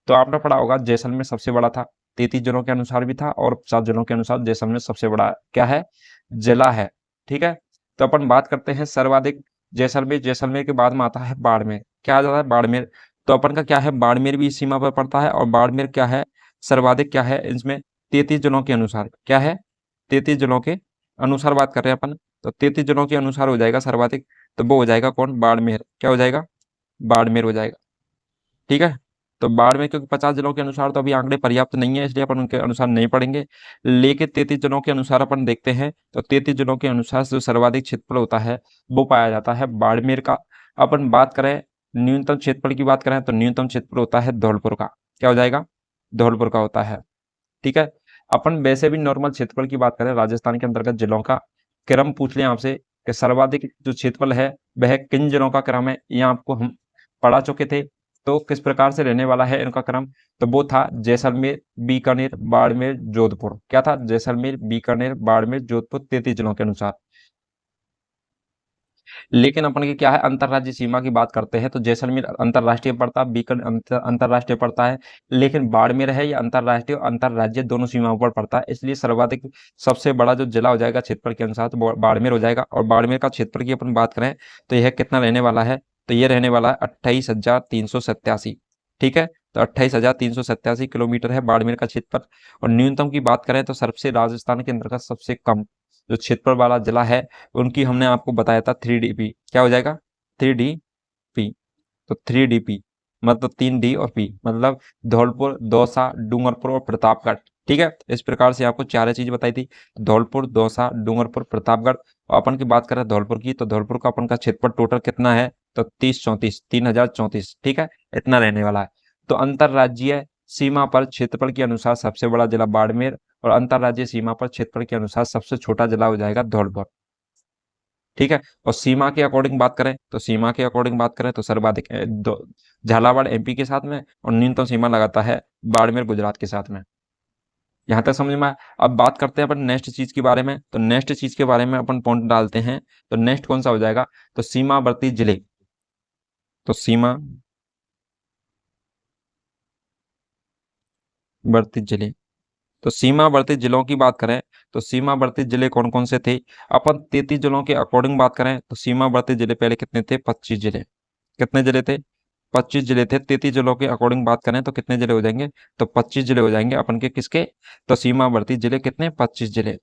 तो आपने पढ़ा होगा जैसलमेर सबसे बड़ा था, 33 जिलों के अनुसार भी था, और 50 जिलों के अनुसार जैसलमेर सबसे बड़ा क्या है, जिला है। ठीक है। तो अपन बात करते हैं सर्वाधिक जैसलमेर, जैसलमेर के बाद में आता है बाड़मेर। क्या आ जाता है, बाड़मेर। तो अपन का क्या है, बाड़मेर भी इस सीमा पर पड़ता है, और बाड़मेर क्या है, सर्वाधिक क्या है इसमें, 33 जिलों के अनुसार क्या है, 33 जिलों के अनुसार बात कर रहे हैं अपन। तो 33 जिलों के अनुसार हो जाएगा सर्वाधिक, तो वो हो जाएगा कौन, बाड़मेर। क्या हो जाएगा, बाड़मेर हो जाएगा। ठीक है। तो बाड़मेर, क्योंकि 50 जिलों के अनुसार तो अभी आंकड़े पर्याप्त नहीं है, इसलिए अपन उनके अनुसार नहीं पढ़ेंगे। लेकिन 33 जिलों के अनुसार अपन देखते हैं, तो 33 जिलों के अनुसार जो सर्वाधिक क्षेत्रफल होता है वो पाया जाता है बाड़मेर का। अपन बात करें न्यूनतम क्षेत्रफल की बात करें, तो न्यूनतम क्षेत्रफल होता है धौलपुर का। क्या हो जाएगा, धौलपुर का होता है। ठीक है। अपन वैसे भी नॉर्मल क्षेत्रफल की बात करें, राजस्थान के अंतर्गत जिलों का क्रम पूछ लें आपसे कि सर्वाधिक जो क्षेत्रफल है वह किन जिलों का क्रम है, ये आपको हम पढ़ा चुके थे। तो किस प्रकार से रहने वाला है इनका क्रम, तो वो था जैसलमेर, बीकानेर, बाड़मेर, जोधपुर। क्या था, जैसलमेर, बीकानेर, बाड़मेर, जोधपुर, 33 जिलों के अनुसार। लेकिन अपन की क्या है, अंतर्राज्यीय सीमा की बात करते हैं, तो जैसलमेर अंतर्राष्ट्रीय पड़ता है, बीकानेर अंतर्राष्ट्रीय पड़ता है, लेकिन बाड़मेर है ये अंतर्राष्ट्रीय और अंतर्राज्यीय दोनों सीमाओं पर पड़ता है। इसलिए सर्वाधिक सबसे बड़ा जो जिला हो जाएगा क्षेत्रफल के अनुसार, तो बाड़मेर हो जाएगा। और बाड़मेर का क्षेत्रफल की अपन बात करें तो यह कितना रहने वाला है, तो ये रहने वाला है 28,387। ठीक है। तो 28,387 किलोमीटर है बाड़मेर का क्षेत्रफल। और न्यूनतम की बात करें तो सबसे राजस्थान के अंतर्गत सबसे कम जो क्षेत्रफल वाला जिला है उनकी हमने आपको बताया था 3DP। क्या हो जाएगा, 3DP। तो 3DP मतलब 3D और P, मतलब धौलपुर, दौसा, डूंगरपुर और प्रतापगढ़। ठीक है। इस प्रकार से आपको चार चीज बताई थी, धौलपुर, दौसा, डूंगरपुर, प्रतापगढ़। और अपन की बात करें धौलपुर की, तो धौलपुर का अपन का क्षेत्रफल टोटल कितना है, तो 3034, ठीक है, इतना रहने वाला है। तो अंतरराज्यीय सीमा पर क्षेत्रफल के अनुसार सबसे बड़ा जिला बाड़मेर, और अंतरराज्यीय सीमा पर क्षेत्रफल के अनुसार सबसे छोटा जिला हो जाएगा धौलपुर। ठीक है। और सीमा के अकॉर्डिंग बात करें, तो सीमा के अकॉर्डिंग बात करें तो सर्वाधिक झालावाड़ MP के साथ में, और न्यूनतम सीमा लगाता है बाड़मेर गुजरात के साथ में। यहाँ तक समझ में आया। अब बात करते हैं अपन नेक्स्ट चीज के बारे में, तो नेक्स्ट चीज के बारे में अपन पॉइंट डालते हैं। तो नेक्स्ट कौन सा हो जाएगा, तो सीमावर्ती जिले। तो सीमावर्ती जिले, तो सीमावर्ती जिलों की बात करें, तो सीमावर्ती जिले कौन कौन से थे, अपन 33 जिलों के अकॉर्डिंग बात करें तो सीमावर्ती जिले पहले कितने थे, 25 जिले। कितने जिले थे, 25 जिले थे। 33 जिलों के अकॉर्डिंग बात करें तो कितने जिले हो जाएंगे, तो 25 जिले हो जाएंगे अपन के किसके, तो सीमावर्ती जिले कितने, 25 जिले।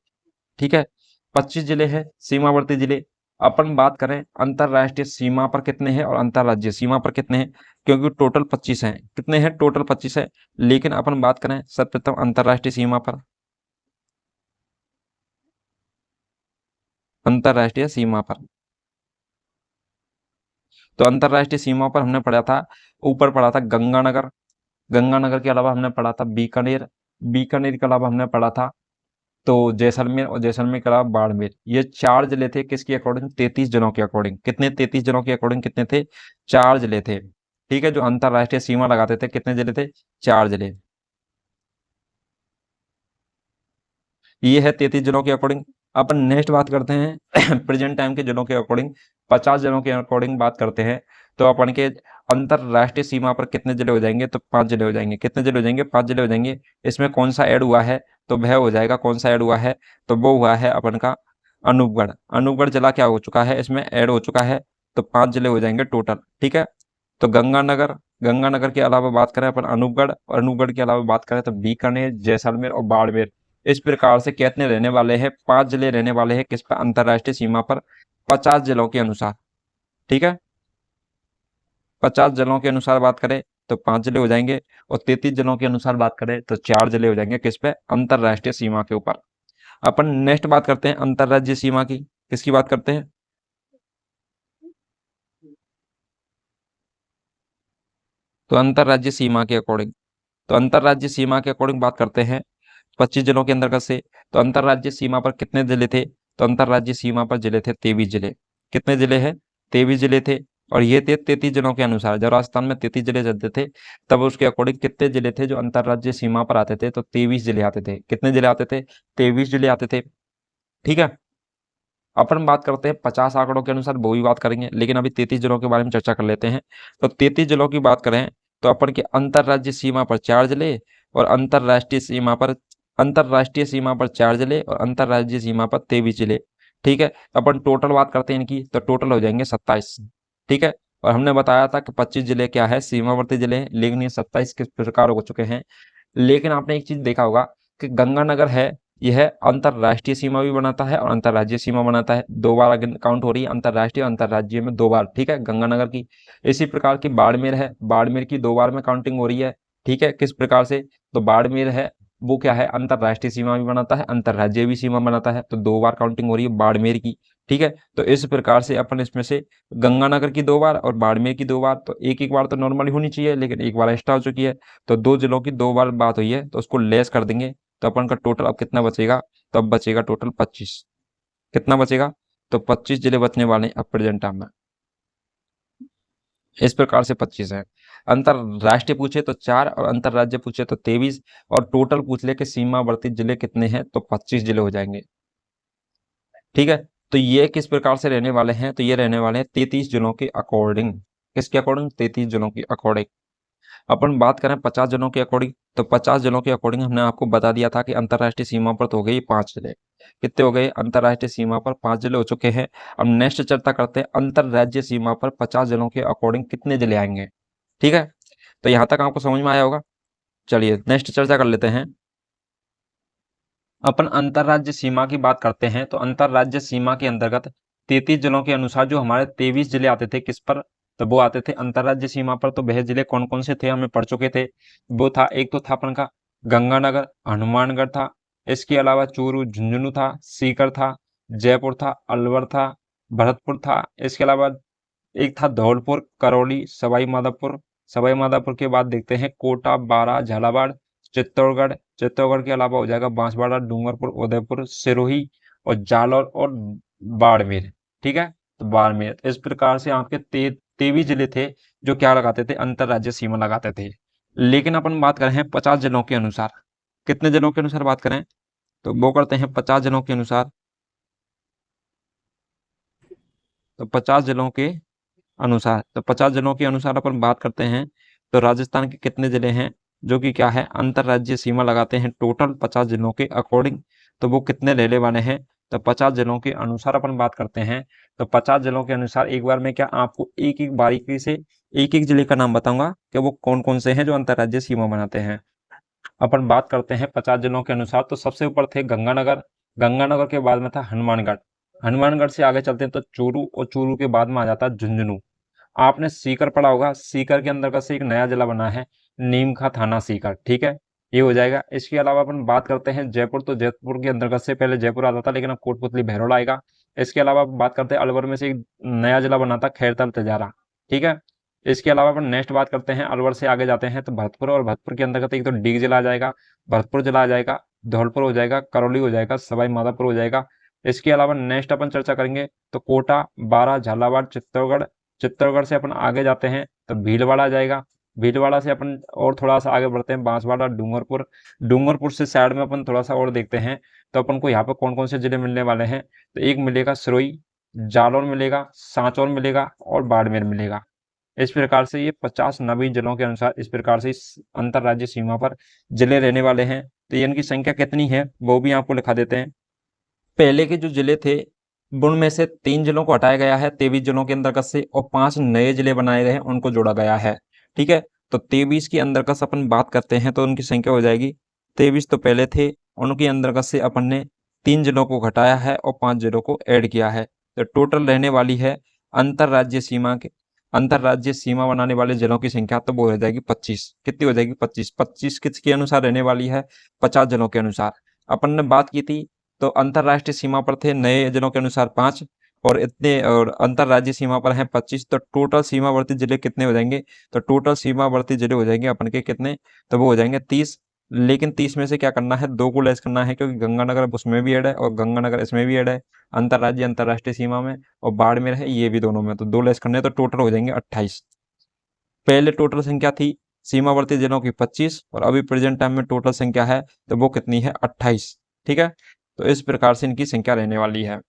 ठीक है। 25 जिले हैं सीमावर्ती जिले। अपन बात करें अंतरराष्ट्रीय सीमा पर कितने हैं और अंतरराज्यीय सीमा पर कितने हैं, क्योंकि टोटल 25 हैं, कितने हैं, टोटल 25 है। लेकिन अपन बात करें सर्वप्रथम अंतरराष्ट्रीय सीमा पर, अंतरराष्ट्रीय सीमा पर, तो अंतरराष्ट्रीय सीमा पर हमने पढ़ा था, ऊपर पढ़ा था गंगानगर, गंगानगर के अलावा हमने पढ़ा था बीकानेर, बीकानेर के अलावा हमने पढ़ा था तो जैसलमेर, और जैसलमेर के अलावा बाड़मेर। ये चार जिले थे किसके अकॉर्डिंग, 33 जिलों के अकॉर्डिंग। कितने, 33 जिलों के अकॉर्डिंग कितने थे, चार जिले थे। ठीक है। जो अंतरराष्ट्रीय सीमा लगाते थे, कितने जिले थे, चार जिले। ये है 33 जिलों के अकॉर्डिंग। अपन नेक्स्ट बात करते हैं प्रेजेंट टाइम के जिलों के अकॉर्डिंग, 50 जिलों के अकॉर्डिंग बात करते हैं। तो अपन के अंतरराष्ट्रीय सीमा पर कितने जिले हो जाएंगे, तो 5 जिले हो जाएंगे। कितने जिले हो जाएंगे, 5 जिले हो जाएंगे। इसमें कौन सा ऐड हुआ है, तो वह हो जाएगा, कौन सा ऐड हुआ है, तो वो हुआ है अपन का अनूपगढ़। अनूपगढ़ जिला क्या हो चुका है, इसमें ऐड हो चुका है। तो 5 जिले हो जाएंगे टोटल, ठीक है। तो गंगानगर, गंगानगर के अलावा बात करें अपन अनूपगढ़, और अनूपगढ़ के अलावा बात करें तो बीकानेर, जैसलमेर और बाड़मेर। इस प्रकार से कितने रहने वाले हैं, 5 जिले रहने वाले हैं किस पर, अंतरराष्ट्रीय सीमा पर, 50 जिलों के अनुसार, ठीक है। 50 जिलों के अनुसार बात करें तो 5 जिले हो जाएंगे, और 33 जिलों के अनुसार बात करें तो 4 जिले हो जाएंगे किस पे, अंतरराष्ट्रीय सीमा के ऊपर। अपन नेक्स्ट बात करते हैं अंतरराज्यीय सीमा की। किसकी बात करते हैं, तो अंतरराज्यीय सीमा के अकॉर्डिंग, तो अंतरराज्यीय सीमा के अकॉर्डिंग बात करते हैं 25 जिलों के अंतर्गत से। तो अंतरराज्यीय सीमा पर कितने जिले थे, तो अंतरराज्यीय सीमा पर जिले थे 23 जिले। कितने जिले हैं, 23 जिले थे। और ये थे 33 जिलों के अनुसार, जब राजस्थान में 33 जिले चलते थे तब उसके अकॉर्डिंग कितने जिले थे जो अंतरराज्यीय सीमा पर आते थे, तो 23 जिले आते थे। कितने जिले आते थे, 23 जिले आते थे, ठीक है। अपन बात करते हैं 50 आंकड़ों के अनुसार, वो भी बात करेंगे, लेकिन अभी 33 जिलों के बारे में चर्चा कर लेते हैं। तो 33 जिलों की बात करें तो अपन के अंतरराज्यीय सीमा पर 4 जिले, और अंतरराष्ट्रीय सीमा पर 4 जिले, और अंतरराज्यीय सीमा पर 23 जिले, ठीक है। अपन टोटल बात करते हैं इनकी, तो टोटल हो जाएंगे 27, ठीक है। और हमने बताया था कि 25 जिले क्या है, सीमावर्ती जिले हैं, लेकिन ये 27 किस प्रकार हो चुके हैं। लेकिन आपने एक चीज देखा होगा कि गंगानगर है, यह अंतरराष्ट्रीय सीमा भी बनाता है और अंतरराज्यीय सीमा बनाता है। 2 बार काउंट हो रही है अंतरराष्ट्रीय और अंतरराज्यीय में, 2 बार, ठीक है, गंगानगर की। इसी प्रकार की बाड़मेर है, बाड़मेर की 2 बार में काउंटिंग हो रही है, ठीक है। किस प्रकार से, तो बाड़मेर है वो क्या है, अंतरराष्ट्रीय सीमा भी बनाता है, अंतरराज्यीय भी सीमा बनाता है, तो 2 बार काउंटिंग हो रही है बाड़मेर की, ठीक है। तो इस प्रकार से अपन इसमें से गंगानगर की 2 बार और बाड़मेर की 2 बार, तो एक एक बार तो नॉर्मली होनी चाहिए, लेकिन एक बार एक्स्ट्रा हो चुकी है। तो 2 जिलों की 2 बार बात हुई है, तो उसको लेस कर देंगे, तो अपन का टोटल अब कितना बचेगा, तो अब बचेगा टोटल 25। कितना बचेगा, तो 25 जिले बचने वाले हैं अब प्रेजेंट टाइम में। इस प्रकार से 25 है। अंतरराष्ट्रीय पूछे तो 4, और अंतरराज्य पूछे तो 23, और टोटल पूछ ले कि सीमावर्ती जिले कितने हैं, तो 25 जिले हो जाएंगे, ठीक है। तो ये किस प्रकार से रहने वाले हैं, तो ये रहने वाले हैं 33 जिलों के अकॉर्डिंग। किसके अकॉर्डिंग, 33 जिलों के अकॉर्डिंग। अपन बात करें 50 जिलों के अकॉर्डिंग, तो 50 जिलों के अकॉर्डिंग हमने आपको बता दिया था कि अंतरराष्ट्रीय सीमा पर तो हो गई 5 जिले। कितने हो गए, अंतरराष्ट्रीय सीमा पर 5 जिले हो चुके हैं। अब नेक्स्ट चर्चा करते हैं अंतरराज्यीय सीमा पर 50 जिलों के अकॉर्डिंग कितने जिले आएंगे, ठीक है। तो यहाँ तक आपको समझ में आया होगा। चलिए नेक्स्ट चर्चा कर लेते हैं। अपन अंतरराज्य सीमा की बात करते हैं, तो अंतरराज्य सीमा के अंतर्गत 33 जिलों के अनुसार जो हमारे 23 जिले आते थे किस पर, तो वो आते थे अंतरराज्य सीमा पर। तो वह जिले कौन कौन से थे हमें पढ़ चुके थे। वो था, एक तो था अपन का गंगानगर, हनुमानगढ़ था, इसके अलावा चूरू झुंझुनू था, सीकर था, जयपुर था, अलवर था, भरतपुर था, इसके अलावा एक था धौलपुर, करौली, सवाई माधोपुर। सवाई माधोपुर के बाद देखते हैं कोटा, बारां, झालावाड़, चित्तौड़गढ़। चित्तौड़गढ़ के अलावा हो जाएगा बांसवाड़ा, डूंगरपुर, उदयपुर, सिरोही और जालौर और बाड़मेर, ठीक है। तो बाड़मेर, इस प्रकार से आपके 23 जिले थे जो क्या लगाते थे, अंतरराज्यीय सीमा लगाते थे। लेकिन अपन बात करें हैं 50 जिलों के अनुसार, कितने जिलों के अनुसार बात करें, तो वो करते हैं 50 जिलों के अनुसार। तो 50 जिलों के अनुसार, तो 50 जिलों के अनुसार अपन बात करते हैं, तो राजस्थान के कितने जिले हैं जो कि क्या है, अंतरराज्यीय सीमा लगाते हैं टोटल 50 जिलों के अकॉर्डिंग। तो वो कितने रहने वाले हैं, तो 50 जिलों के अनुसार अपन बात करते हैं। तो 50 जिलों के अनुसार एक बार मैं क्या आपको एक एक बारीकी से एक एक जिले का नाम बताऊंगा कि वो कौन कौन से हैं जो अंतरराज्यीय सीमा बनाते हैं। अपन बात करते हैं 50 जिलों के अनुसार, तो सबसे ऊपर थे गंगानगर, गंगानगर के बाद में था हनुमानगढ़, हनुमानगढ़ से आगे चलते हैं तो चूरू, और चूरू के बाद में आ जाता है झुंझुनू। आपने सीकर पढ़ा होगा, सीकर के अंतर्गत से एक नया जिला बना है नीमखा थाना सीकर, ठीक है, ये हो जाएगा। इसके अलावा अपन बात करते हैं जयपुर, तो जयपुर के अंतर्गत से पहले जयपुर आता था, लेकिन अब कोटपुतली भैरोल आएगा। इसके अलावा बात करते हैं अलवर में से एक नया जिला बना था खैरतल तजारा, ठीक है। इसके अलावा अपन नेक्स्ट बात करते हैं अलवर से आगे जाते हैं तो भरतपुर, और भरतपुर के अंतर्गत एक तो डीग जिला आ जाएगा, भरतपुर जिला आ जाएगा, धौलपुर हो जाएगा, करौली हो जाएगा, सवाई माधोपुर हो जाएगा। इसके अलावा नेक्स्ट अपन चर्चा करेंगे तो कोटा, बारां, झालावाड़, चित्तौड़गढ़। चित्तौड़गढ़ से अपन आगे जाते हैं तो भीलवाड़ा आ जाएगा, भीलवाड़ा से अपन और थोड़ा सा आगे बढ़ते हैं बांसवाड़ा, डूंगरपुर। डूंगरपुर से साइड में अपन थोड़ा सा और देखते हैं तो अपन को यहाँ पर कौन कौन से जिले मिलने वाले हैं, तो एक मिलेगा सिरोही, जालौर मिलेगा, सांचौर मिलेगा और बाड़मेर मिलेगा। इस प्रकार से ये 50 नवीन जिलों के अनुसार इस प्रकार से इस अंतरराज्यीय सीमा पर जिले रहने वाले हैं। तो ये इनकी संख्या कितनी है वो भी आपको लिखा देते हैं। पहले के जो जिले थे उनमें से 3 जिलों को हटाया गया है 23 जिलों के अंतर्गत से, और 5 नए जिले बनाए गए हैं, उनको जोड़ा गया है। ठीक है, तो 23 के अंतर्गत अपन बात करते हैं तो उनकी संख्या हो जाएगी 23 तो पहले थे, उनके अंतर्गत से अपन ने 3 जिलों को घटाया है और 5 जिलों को ऐड किया है। तो टोटल रहने वाली है अंतरराज्यीय सीमा बनाने वाले जिलों की संख्या, तो वो हो जाएगी 25। कितनी हो जाएगी? 25। 25 किसके अनुसार रहने वाली है? 50 जिलों के अनुसार। अपन ने बात की थी तो अंतरराष्ट्रीय सीमा पर थे नए जिलों के अनुसार 5 और इतने, और अंतरराज्यीय सीमा पर हैं 25। तो टोटल सीमावर्ती जिले कितने हो जाएंगे? तो टोटल सीमावर्ती जिले हो जाएंगे अपन के कितने? तो वो हो जाएंगे 30। लेकिन 30 में से क्या करना है? 2 को लेस करना है, क्योंकि गंगानगर उसमें भी ऐड है और गंगानगर इसमें भी ऐड है, अंतरराष्ट्रीय सीमा में, और बाड़मेर है ये भी दोनों में, तो 2 लेस करने, तो टोटल हो जाएंगे 28। पहले टोटल संख्या थी सीमावर्ती जिलों की 25 और अभी प्रेजेंट टाइम में टोटल संख्या है तो वो कितनी है? 28। ठीक है, तो इस प्रकार से इनकी संख्या रहने वाली है।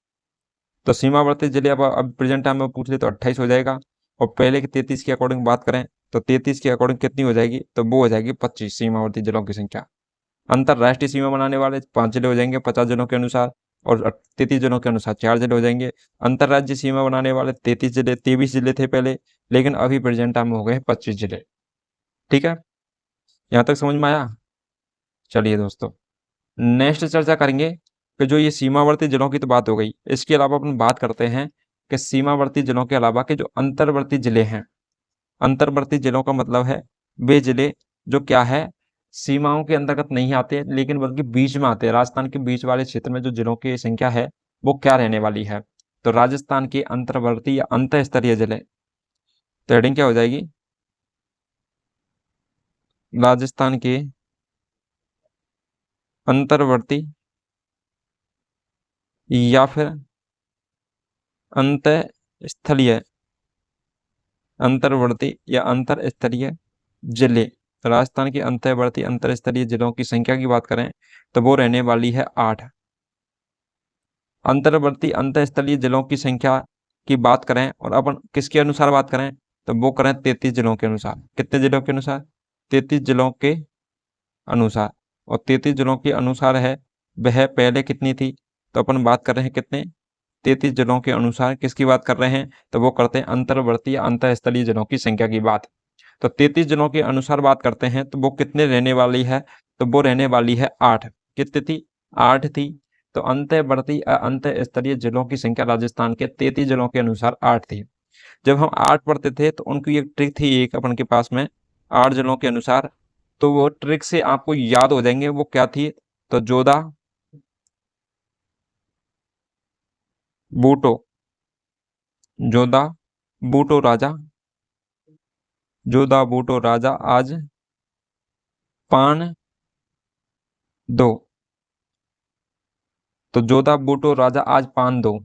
तो सीमावर्ती जिले अब प्रेजेंट टाइम में पूछ ले तो 28 हो जाएगा, और पहले के 33 के अकॉर्डिंग बात करें तो 33 के अकॉर्डिंग कितनी हो जाएगी? तो वो हो जाएगी 25 सीमावर्ती जिलों की संख्या। अंतरराष्ट्रीय सीमा बनाने वाले 5 जिले हो जाएंगे 50 जिलों के अनुसार, और 33 जिलों के अनुसार 4 जिले हो जाएंगे। अंतरराज्यीय सीमा बनाने वाले 23 जिले थे पहले, लेकिन अभी प्रेजेंट टाइम में हो गए 25 जिले। ठीक है, यहाँ तक समझ में आया? चलिए दोस्तों, नेक्स्ट चर्चा करेंगे कि जो ये सीमावर्ती जिलों की तो बात हो गई, इसके अलावा अपन बात करते हैं कि सीमावर्ती जिलों के अलावा के जो अंतर्वर्ती जिले हैं। अंतर्वर्ती जिलों का मतलब है वे जिले जो क्या है, सीमाओं के अंतर्गत नहीं आते लेकिन बल्कि बीच में आते हैं। राजस्थान के बीच वाले क्षेत्र में जो जिलों की संख्या है वो क्या रहने वाली है? तो राजस्थान के अंतर्वर्ती या अंत स्तरीय जिले। तो हेडिंग क्या हो जाएगी? राजस्थान के अंतर्वर्ती या फिर अंत स्थलीय, अंतर्वर्ती या अंतर स्तरीय जिले। राजस्थान के अंतर्वर्ती अंतर स्तरीय जिलों की संख्या की बात करें तो वो रहने वाली है 8। अंतर्वर्ती अंतःस्थलीय जिलों की संख्या की बात करें और अपन किसके अनुसार बात करें तो वो करें 33 जिलों के अनुसार। कितने जिलों के अनुसार? 33 जिलों के अनुसार। और 33 जिलों के अनुसार है वह पहले कितनी थी? तो अपन बात कर रहे हैं कितने? 33 जिलों के अनुसार किसकी बात कर रहे हैं? तो वो करते हैं अंतर्वर्ती या अंतःस्थलीय जिलों की संख्या की बात। तो 33 जिलों के अनुसार बात करते हैं तो वो कितने रहने वाली है? तो वो रहने वाली है 8। कितनी थी? 8 थी। तो अंतर्वर्ती अंतःस्तरीय जिलों की संख्या राजस्थान के 33 जिलों के अनुसार 8 थी। जब हम 8 पढ़ते थे तो उनकी एक ट्रिक थी एक अपन के पास में 8 जिलों के अनुसार, तो वो ट्रिक से आपको याद हो जाएंगे। वो क्या थी? तो जोधा, बूटो, जोधा, बूटो राजा, जोधा बूटो राजा आज पान दो। तो जोधा बूटो राजा आज पान दो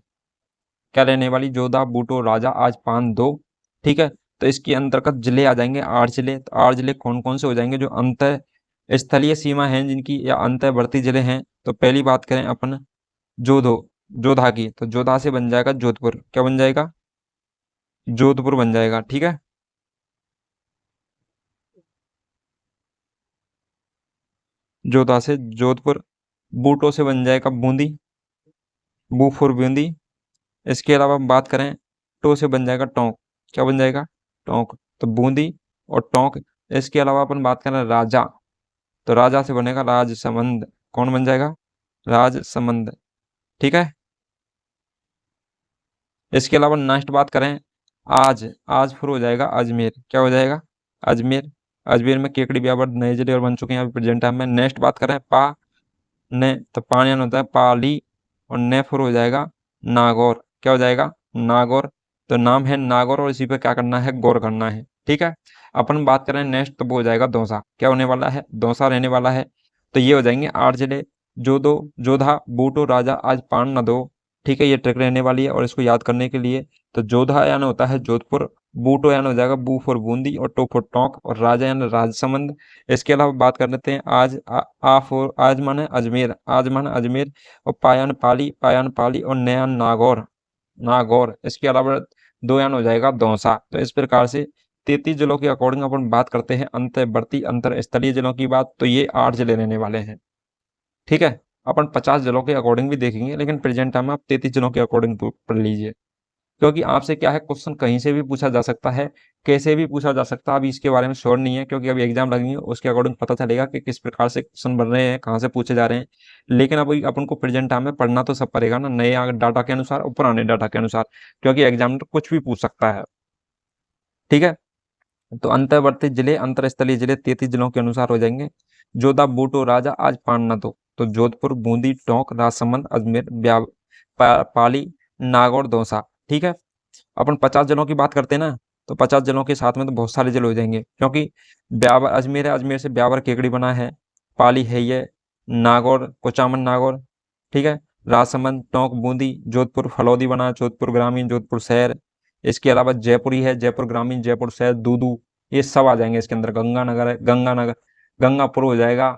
क्या रहने वाली? जोधा बूटो राजा आज पान दो। ठीक है, तो इसके अंतर्गत जिले आ जाएंगे 8 जिले। तो 8 जिले कौन कौन से हो जाएंगे? जो अंत स्थलीय सीमा है जिनकी या अंतर्वर्ती जिले हैं। तो पहली बात करें अपन जोधा की, तो जोधा से बन जाएगा जोधपुर। क्या बन जाएगा? जोधपुर बन जाएगा। ठीक है, जोधा से जोधपुर। बूटो से बन जाएगा बूंदी, बूफुर बूंदी। इसके अलावा हम बात करें टो से बन जाएगा टोंक। क्या बन जाएगा? टोंक। तो बूंदी और टोंक। इसके अलावा अपन बात करें राजा, तो राजा से बनेगा राजसमंद। कौन बन जाएगा? राजसमंद। ठीक है, इसके अलावा नेक्स्ट बात करें आज फिर हो जाएगा अजमेर। क्या हो जाएगा? अजमेर। अजमेर में केकड़ी ब्यावर नए जिले और बन चुके हैं अभी प्रेजेंट टाइम में। नेक्स्ट बात करें ने, तो पानी होता है पाली, और ने फिर हो जाएगा नागौर। क्या हो जाएगा? नागौर। तो नाम है नागौर और इसी पे क्या करना है? गौर करना है। ठीक है, अपन बात करें नेक्स्ट तो वो हो जाएगा दौसा। क्या होने वाला है? दौसा रहने वाला है। तो ये हो जाएंगे 8 जिले। जोधा बूटो राजा आज पान न दो। ठीक है, ये ट्रिक रहने वाली है और इसको याद करने के लिए तो जोधा यानी होता है जोधपुर, बूटो यानी हो जाएगा बू फॉर बूंदी, और टो फॉर टोंक, और राजा यानी राजसमंद। इसके अलावा बात कर लेते हैं आज, आ फॉर आज माने अजमेर, आज माने अजमेर, और पायन पाली, पायन पाली, और नयान नागौर, नागौर। इसके अलावा दो यान हो जाएगा दौसा। तो इस प्रकार से 33 जिलों के अकॉर्डिंग अपन बात करते हैं अंतर्वर्ती अंतर स्थलीय जिलों की बात, तो ये 8 जिले रहने वाले हैं। ठीक है, अपन 50 जिलों के अकॉर्डिंग भी देखेंगे, लेकिन प्रेजेंट टाइम में आप 33 जिलों के अकॉर्डिंग पढ़ लीजिए, क्योंकि आपसे क्या है, क्वेश्चन कहीं से भी पूछा जा सकता है, कैसे भी पूछा जा सकता है। अभी इसके बारे में श्योर नहीं है, क्योंकि अभी एग्जाम लगेंगे, उसके अकॉर्डिंग पता चलेगा कि किस प्रकार से क्वेश्चन बन रहे हैं, कहाँ से पूछे जा रहे हैं। लेकिन अभी अपन को प्रेजेंट टाइम में पढ़ना तो सब पड़ेगा ना, नए डाटा के अनुसार और पुराने डाटा के अनुसार, क्योंकि एग्जामिनर कुछ भी पूछ सकता है। ठीक है, तो अंतर्वर्ती जिले अंतरस्थलीय जिले 33 जिलों के अनुसार हो जाएंगे। जोधा बूटो राजा आज पान न दो, तो जोधपुर, बूंदी, टोंक, राजसमंद, अजमेर, पाली, नागौर, दौसा। ठीक है, अपन 50 जिलों की बात करते हैं ना, तो 50 जिलों के साथ में तो बहुत सारे जिले हो जाएंगे, क्योंकि ब्यावर अजमेर है, अजमेर से ब्यावर केकड़ी बना है, पाली है ये, नागौर कुचामन नागौर। ठीक है, राजसमंद, टोंक, बूंदी, जोधपुर फलौदी बना है, जोधपुर ग्रामीण, जोधपुर शहर। इसके अलावा जयपुरी है, जयपुर ग्रामीण, जयपुर शहर, दूदू, ये सब आ जाएंगे इसके अंदर। गंगानगर है, गंगानगर, गंगापुर हो जाएगा।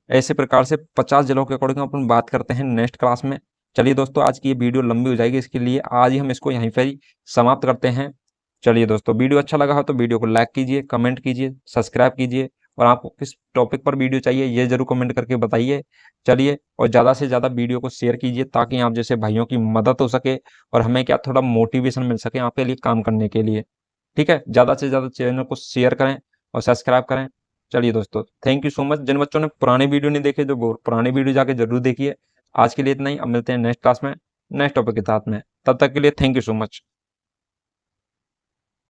ऐसे प्रकार से 50 जिलों के अकॉर्डिंग अपन बात करते हैं नेक्स्ट क्लास में। चलिए दोस्तों, आज की ये वीडियो लंबी हो जाएगी, इसके लिए आज ही हम इसको यहीं पर ही समाप्त करते हैं। चलिए दोस्तों, वीडियो अच्छा लगा हो तो वीडियो को लाइक कीजिए, कमेंट कीजिए, सब्सक्राइब कीजिए, और आपको किस टॉपिक पर वीडियो चाहिए ये जरूर कमेंट करके बताइए। चलिए, और ज़्यादा से ज़्यादा वीडियो को शेयर कीजिए, ताकि आप जैसे भाइयों की मदद हो सके, और हमें क्या थोड़ा मोटिवेशन मिल सके आपके लिए काम करने के लिए। ठीक है, ज़्यादा से ज़्यादा चैनल को शेयर करें और सब्सक्राइब करें। चलिए दोस्तों, थैंक यू सो मच। जिन बच्चों ने पुराने वीडियो नहीं देखे, जो पुराने वीडियो जाके जरूर देखिए। आज के लिए इतना ही, अब मिलते हैं नेक्स्ट क्लास में नेक्स्ट टॉपिक के साथ में। तब तक के लिए थैंक यू सो मच।